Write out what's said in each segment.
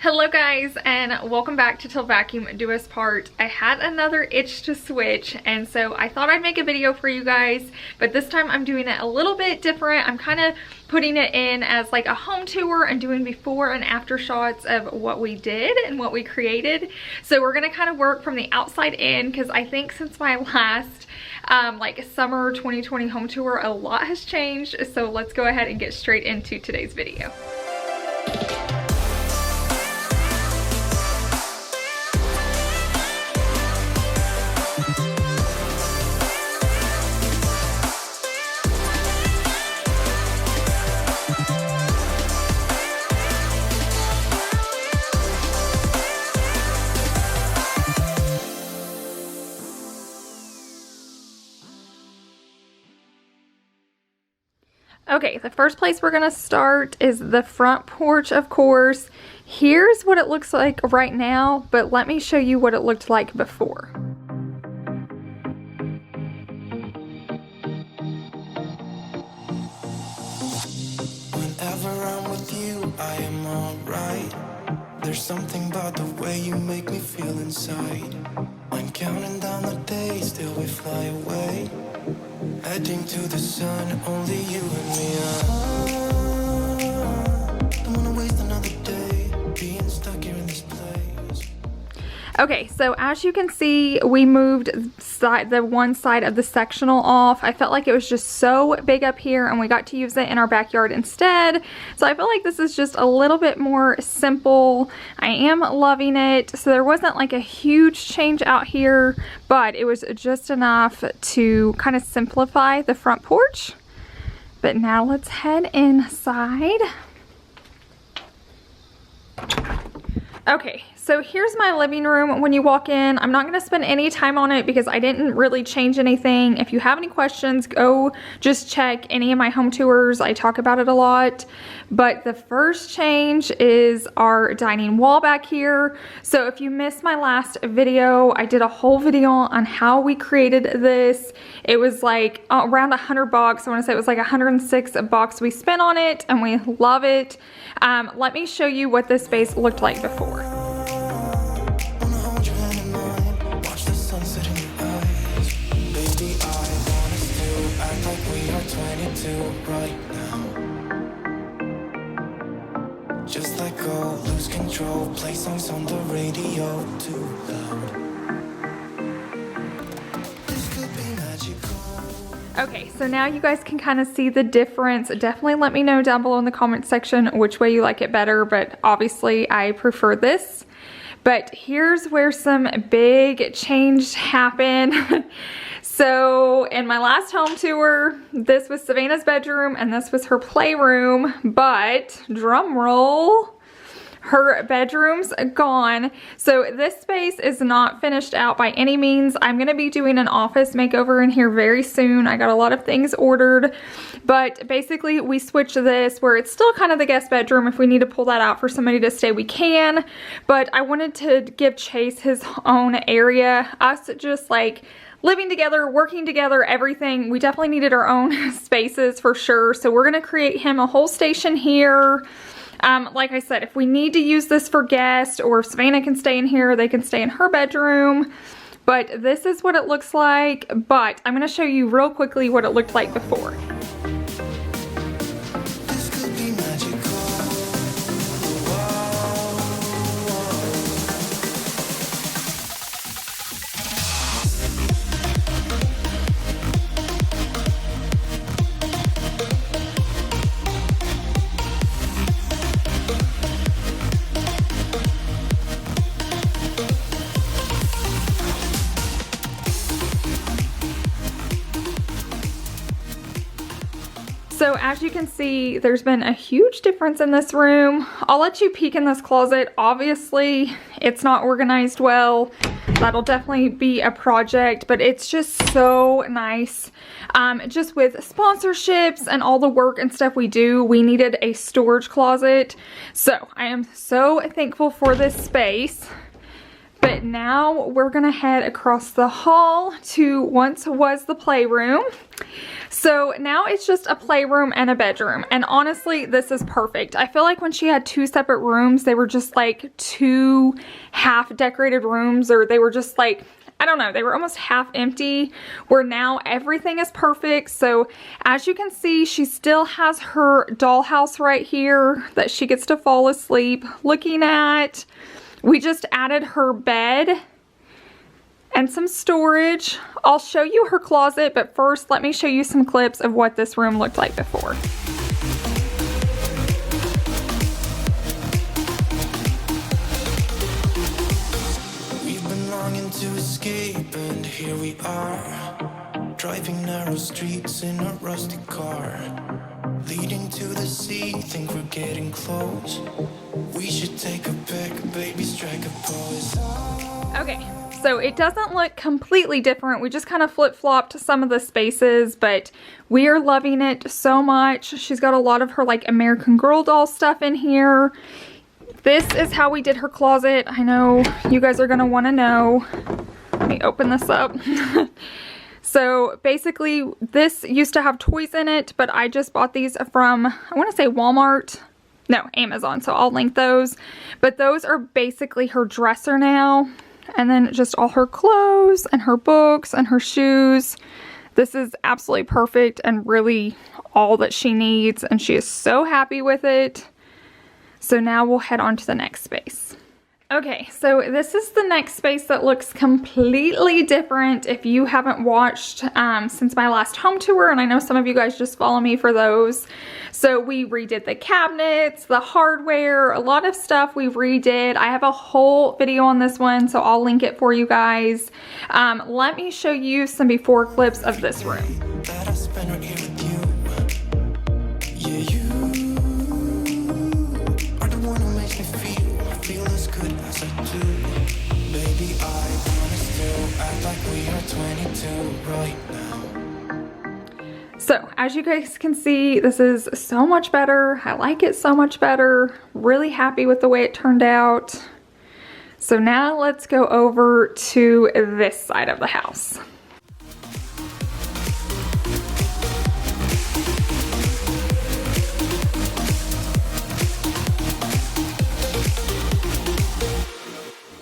Hello guys, and welcome back to Till Vacuum Do Us Part. I had another itch to switch, and so I thought I'd make a video for you guys, but this time I'm doing it a little bit different. I'm kind of putting it in as like a home tour and doing before and after shots of what we did and what we created. So we're gonna kind of work from the outside in, because I think since my last like summer 2020 home tour, a lot has changed. So let's go ahead and get straight into today's video. Okay, the first place we're gonna start is the front porch, of course. Here's what it looks like right now, but let me show you what it looked like before. Whenever I'm with you, I am alright. There's something about the way you make me feel inside. I'm counting down the days till we fly away. Heading to the sun, only you and me. Don't wanna waste another day being stuck here in this place. Okay, so as you can see, we moved the one side of the sectional off. I felt like it was just so big up here, and we got to use it in our backyard instead. So I feel like this is just a little bit more simple. I am loving it. So there wasn't like a huge change out here, but it was just enough to kind of simplify the front porch. But now let's head inside. Okay, so here's my living room when you walk in. I'm not going to spend any time on it because I didn't really change anything. If you have any questions, go just check any of my home tours. I talk about it a lot. But the first change is our dining wall back here. So if you missed my last video, I did a whole video on how we created this. It was like around $100. I want to say it was like $106 we spent on it, and we love it. Let me show you what this space looked like before. Right now, just let go, lose control, play songs on the radio too loud. This could be magical. Okay, so now you guys can kind of see the difference. Definitely let me know down below in the comment section which way you like it better, but obviously I prefer this. But here's where some big change happened. So in my last home tour, this was Savannah's bedroom and this was her playroom, but drum roll, her bedroom's gone. So this space is not finished out by any means. I'm gonna be doing an office makeover in here very soon. I got a lot of things ordered, but basically we switched this where it's still kind of the guest bedroom. If we need to pull that out for somebody to stay, we can. But I wanted to give Chase his own area, us just like living together, working together, everything. We definitely needed our own spaces for sure. So we're gonna create him a whole station here. Like I said, if we need to use this for guests, or if Savannah can stay in here, they can stay in her bedroom. But this is what it looks like. But I'm gonna show you real quickly what it looked like before. So as you can see, there's been a huge difference in this room. I'll let you peek in this closet. Obviously, it's not organized well. That'll definitely be a project, but it's just so nice. Just with sponsorships and all the work and stuff we do, we needed a storage closet. So I am so thankful for this space. But now we're gonna head across the hall to once was the playroom. So now it's just a playroom and a bedroom, and honestly this is perfect. I feel like when she had two separate rooms, they were just like two half decorated rooms, or they were just like, I don't know, they were almost half empty, where now everything is perfect. So as you can see, she still has her dollhouse right here that she gets to fall asleep looking at. We just added her bed and some storage. I'll show you her closet, but first let me show you some clips of what this room looked like before. We've been longing to escape, and here we are, driving narrow streets in a rusty car, leading to the sea. Think we're getting close. We should take a pic, baby, strike a pose. Okay, so it doesn't look completely different. We just kind of flip-flopped some of the spaces, but we are loving it so much. She's got a lot of her like American Girl doll stuff in here. This is how we did her closet. I know you guys are gonna wanna know. Let me open this up. So basically this used to have toys in it, but I just bought these from, I wanna say Walmart. No, Amazon, so I'll link those. But those are basically her dresser now. And then just all her clothes and her books and her shoes. This is absolutely perfect and really all that she needs, and she is so happy with it. So now we'll head on to the next space. Okay, so this is the next space that looks completely different. If you haven't watched since my last home tour, and I know some of you guys just follow me for those. So we redid the cabinets, the hardware, a lot of stuff we redid. I have a whole video on this one, so I'll link it for you guys. Let me show you some before clips of this room. That I spend right here with you. Yeah, you are the one who makes me feel as good as I do. Baby, I wanna still act like we are 22 right now. So as you guys can see, this is so much better. I like it so much better. Really happy with the way it turned out. So now let's go over to this side of the house.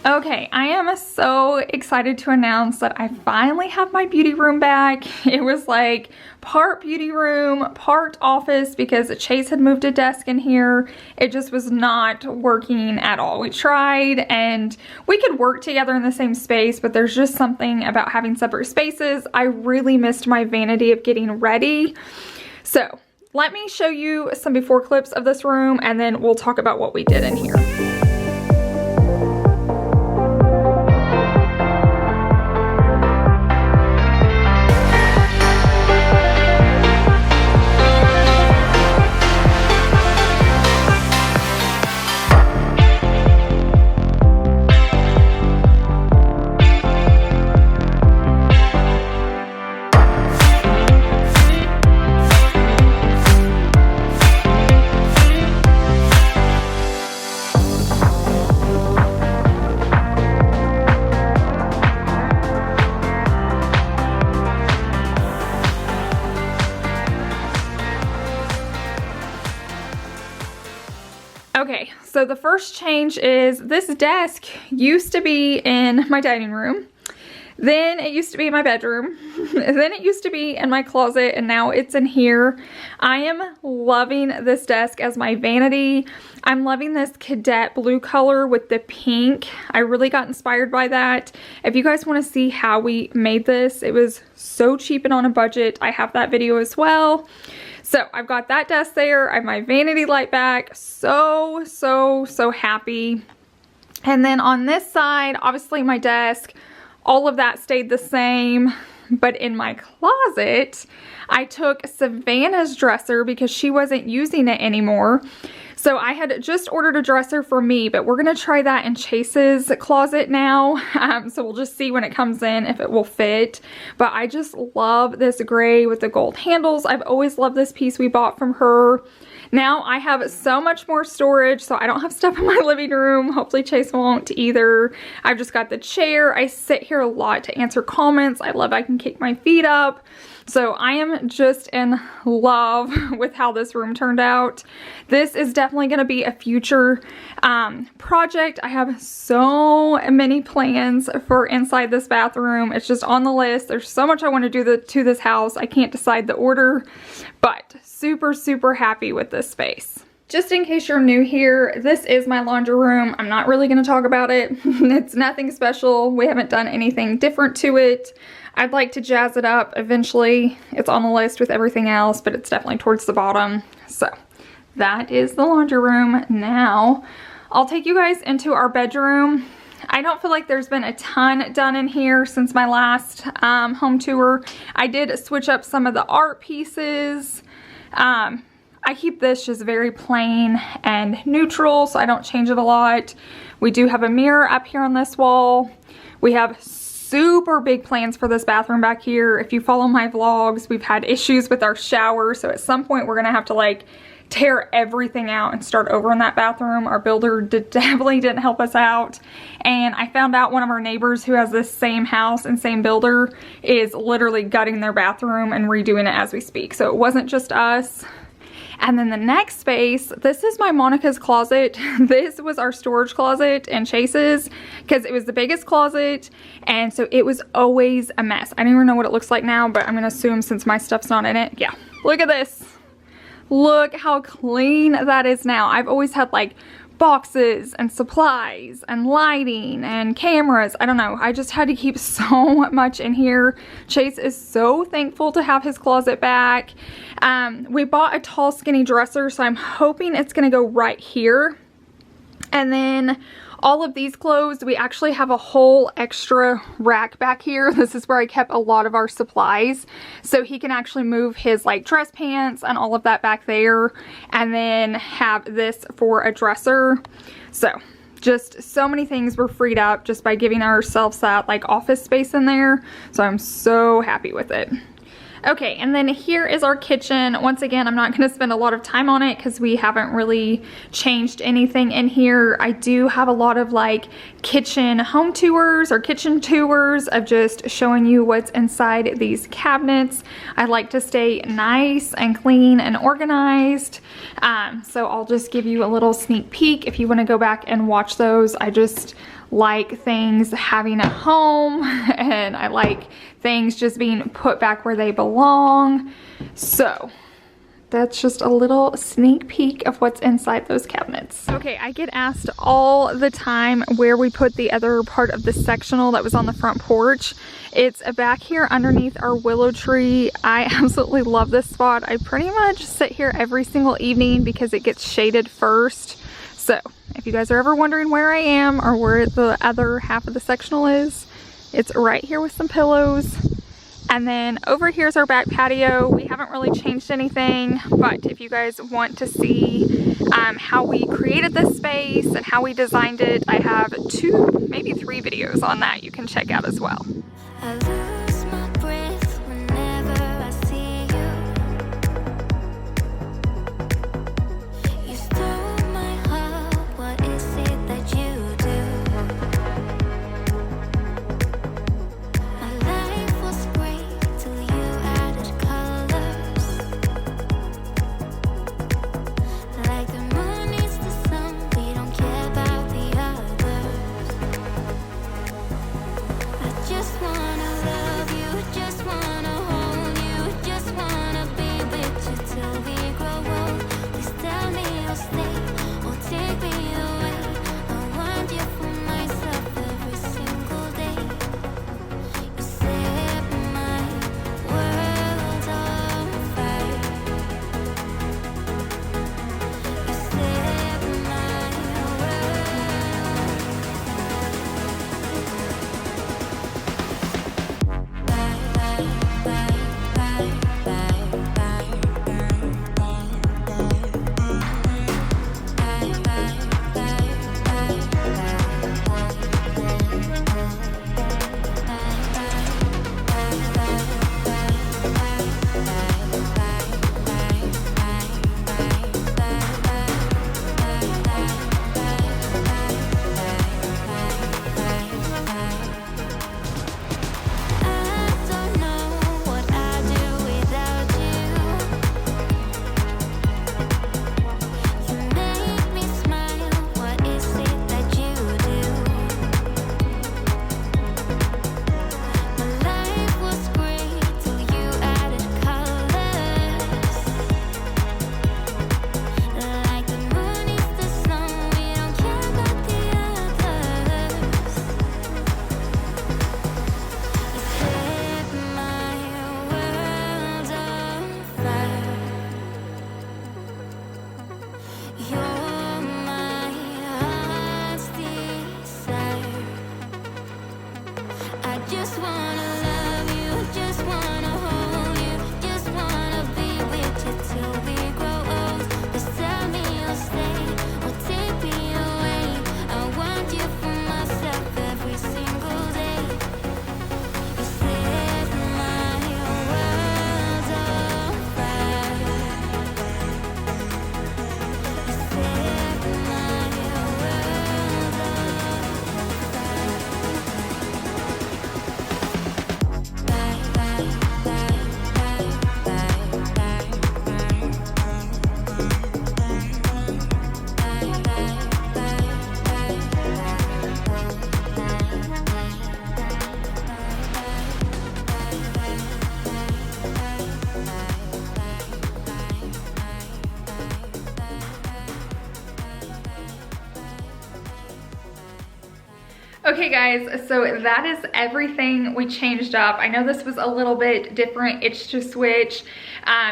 Okay, I am so excited to announce that I finally have my beauty room back. It was like part beauty room, part office, because Chase had moved a desk in here. It just was not working at all. We tried, and we could work together in the same space, but there's just something about having separate spaces. I really missed my vanity of getting ready. So let me show you some before clips of this room, and then we'll talk about what we did in here. Okay, so the first change is this desk used to be in my dining room, then it used to be in my bedroom, then it used to be in my closet, and now it's in here. I am loving this desk as my vanity. I'm loving this cadet blue color with the pink. I really got inspired by that. If you guys want to see how we made this, it was so cheap and on a budget. I have that video as well. So I've got that desk there. I have my vanity light back. So happy. And then on this side, obviously my desk, all of that stayed the same. But in my closet, I took Savannah's dresser because she wasn't using it anymore. So I had just ordered a dresser for me, but we're going to try that in Chase's closet now. So we'll just see when it comes in if it will fit. But I just love this gray with the gold handles. I've always loved this piece we bought from her. Now I have so much more storage, so I don't have stuff in my living room. Hopefully Chase won't either. I've just got the chair. I sit here a lot to answer comments. I love I can kick my feet up. So I am just in love with how this room turned out. This is definitely going to be a future project. I have so many plans for inside this bathroom. It's just on the list. There's so much I want to do to this house. I can't decide the order, but super happy with this space. Just in case you're new here, this is my laundry room. I'm not really going to talk about it. It's nothing special. We haven't done anything different to it. I'd like to jazz it up eventually. It's on the list with everything else, but it's definitely towards the bottom. So that is the laundry room. Now I'll take you guys into our bedroom. I don't feel like there's been a ton done in here since my last home tour. I did switch up some of the art pieces. I keep this just very plain and neutral, so I don't change it a lot. We do have a mirror up here on this wall. We have super big plans for this bathroom back here. If you follow my vlogs, we've had issues with our shower, so at some point we're gonna have to like tear everything out and start over in that bathroom. Our builder definitely didn't help us out, and I found out one of our neighbors who has this same house and same builder is literally gutting their bathroom and redoing it as we speak, so it wasn't just us. And then the next space, this is my Monica's closet. This was our storage closet and Chase's because it was the biggest closet, and so it was always a mess. I don't even know what it looks like now, but I'm gonna assume since my stuff's not in it. Yeah, look at this. Look how clean that is now. I've always had like boxes and supplies and lighting and cameras. I don't know. I just had to keep so much in here. Chase is so thankful to have his closet back. We bought a tall skinny dresser, so I'm hoping it's gonna go right here. And then all of these clothes, we actually have a whole extra rack back here. This is where I kept a lot of our supplies, so he can actually move his like dress pants and all of that back there, and then have this for a dresser. So just so many things were freed up just by giving ourselves that like office space in there, so I'm so happy with it. Okay, and then here is our kitchen. Once again, I'm not going to spend a lot of time on it because we haven't really changed anything in here. I do have a lot of like kitchen home tours or kitchen tours of just showing you what's inside these cabinets. I like to stay nice and clean and organized. So I'll just give you a little sneak peek if you want to go back and watch those. I just like things having a home, and I like things just being put back where they belong. So that's just a little sneak peek of what's inside those cabinets. Okay, I get asked all the time where we put the other part of the sectional that was on the front porch. It's back here underneath our willow tree. I absolutely love this spot. I pretty much sit here every single evening because it gets shaded first. So if you guys are ever wondering where I am or where the other half of the sectional is, it's right here with some pillows. And then over here is our back patio. We haven't really changed anything, but if you guys want to see how we created this space and how we designed it, I have 2, maybe 3 videos on that you can check out as well. Just wanna love Okay guys, so that is everything we changed up. I know this was a little bit different, itch to switch.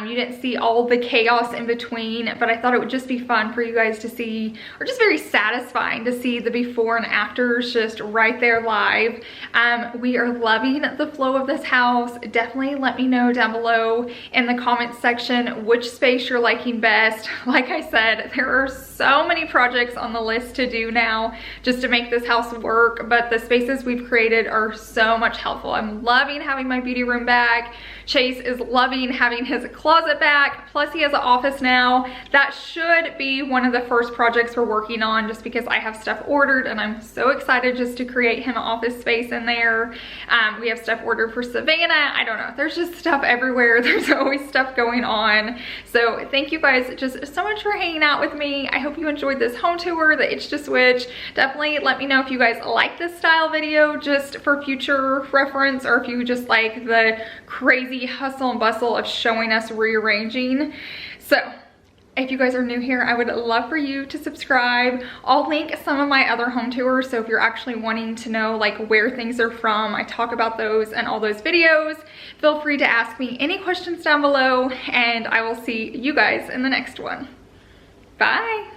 You didn't see all the chaos in between, but I thought it would just be fun for you guys to see, or just very satisfying to see the before and afters just right there live. We are loving the flow of this house. Definitely let me know down below in the comments section which space you're liking best. Like I said, there are so many projects on the list to do now just to make this house work, but the spaces we've created are so much helpful. I'm loving having my beauty room back. Chase is loving having his closet back, plus he has an office now. That should be one of the first projects we're working on just because I have stuff ordered and I'm so excited just to create him an office space in there. We have stuff ordered for Savannah. I don't know, there's just stuff everywhere. There's always stuff going on. So thank you guys just so much for hanging out with me. I hope you enjoyed this home tour, the itch to switch. Definitely let me know if you guys like this style video just for future reference, or if you just like the crazy hustle and bustle of showing us rearranging. So if you guys are new here, I would love for you to subscribe. I'll link some of my other home tours, so if you're actually wanting to know like where things are from, I talk about those and all those videos. Feel free to ask me any questions down below, and I will see you guys in the next one. Bye.